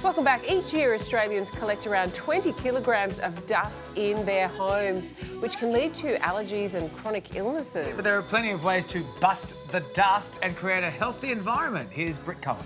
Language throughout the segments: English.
Welcome back. Each year, Australians collect around 20 kilograms of dust in their homes, which can lead to allergies and chronic illnesses. But there are plenty of ways to bust the dust and create a healthy environment. Here's Britt Cullen.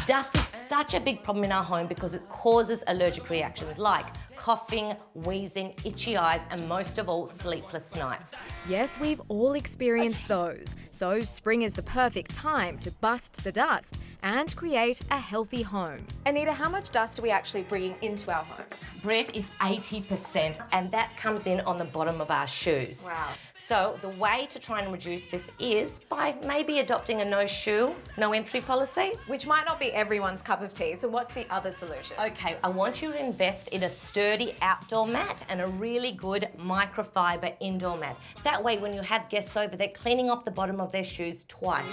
Dust is such a big problem in our home because it causes allergic reactions like coughing, wheezing, itchy eyes, and most of all, sleepless nights. Yes, we've all experienced those. So spring is the perfect time to bust the dust and create a healthy home. Anita, how much dust are we actually bringing into our homes? Brett, it's 80%, and that comes in on the bottom of our shoes. Wow. So the way to try and reduce this is by maybe adopting a no shoe, no entry policy. Which might not be everyone's cup of tea, so what's the other solution? Okay, I want you to invest in a sturdy outdoor mat and a really good microfiber indoor mat. That way, when you have guests over, they're cleaning off the bottom of their shoes twice.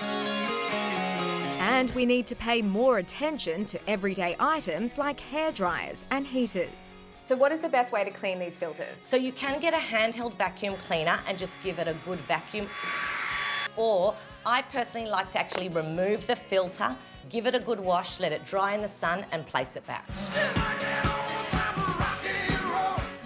And we need to pay more attention to everyday items like hair dryers and heaters. So what is the best way to clean these filters? So you can get a handheld vacuum cleaner and just give it a good vacuum. Or I personally like to actually remove the filter, give it a good wash, let it dry in the sun and place it back.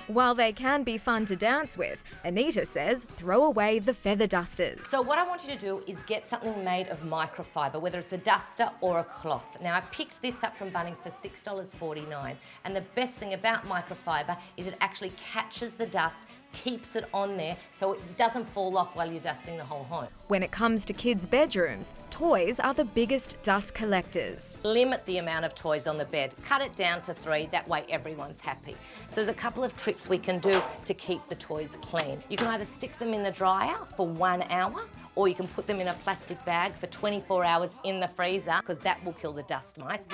While they can be fun to dance with, Anita says throw away the feather dusters. So what I want you to do is get something made of microfiber, whether it's a duster or a cloth. Now I picked this up from Bunnings for $6.49, and the best thing about microfiber is it actually catches the dust, keeps it on there so it doesn't fall off while you're dusting the whole home. When it comes to kids' bedrooms, toys are the biggest dust collectors. Limit the amount of toys on the bed. Cut it down to 3, that way everyone's happy. So there's a couple of tricks we can do to keep the toys clean. You can either stick them in the dryer for 1 hour, or you can put them in a plastic bag for 24 hours in the freezer, because that will kill the dust mites.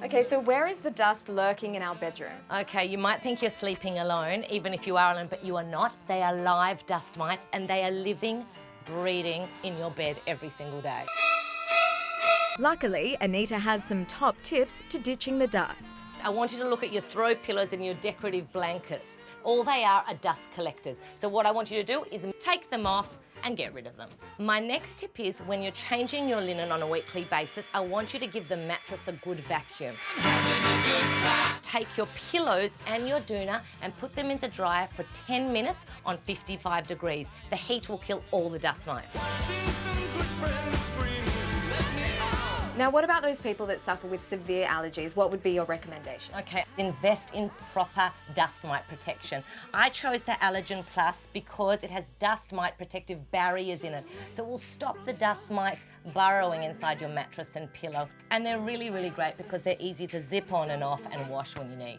Okay, so where is the dust lurking in our bedroom? Okay, you might think you're sleeping alone, even if you are alone, but you are not. They are live dust mites, and they are living, breeding in your bed every single day. Luckily, Anita has some top tips to ditching the dust. I want you to look at your throw pillows and your decorative blankets. All they are dust collectors. So what I want you to do is take them off and get rid of them. My next tip is when you're changing your linen on a weekly basis, I want you to give the mattress a good vacuum. Take your pillows and your doona and put them in the dryer for 10 minutes on 55 degrees. The heat will kill all the dust mites. Now, what about those people that suffer with severe allergies? What would be your recommendation? Okay, invest in proper dust mite protection. I chose the Allergen Plus because it has dust mite protective barriers in it. So it will stop the dust mites burrowing inside your mattress and pillow. And they're really, really great because they're easy to zip on and off and wash when you need.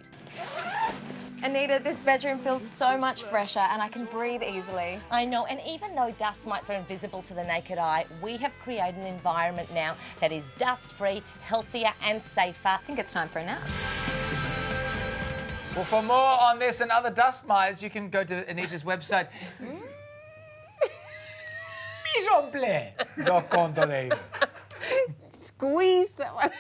Anita, this bedroom feels so much fresher and I can breathe easily. I know, and even though dust mites are invisible to the naked eye, we have created an environment now that is dust-free, healthier and safer. I think it's time for a nap. Well, for more on this and other dust mites, you can go to Anita's website. Mise. Do conto de ello. Squeeze that one.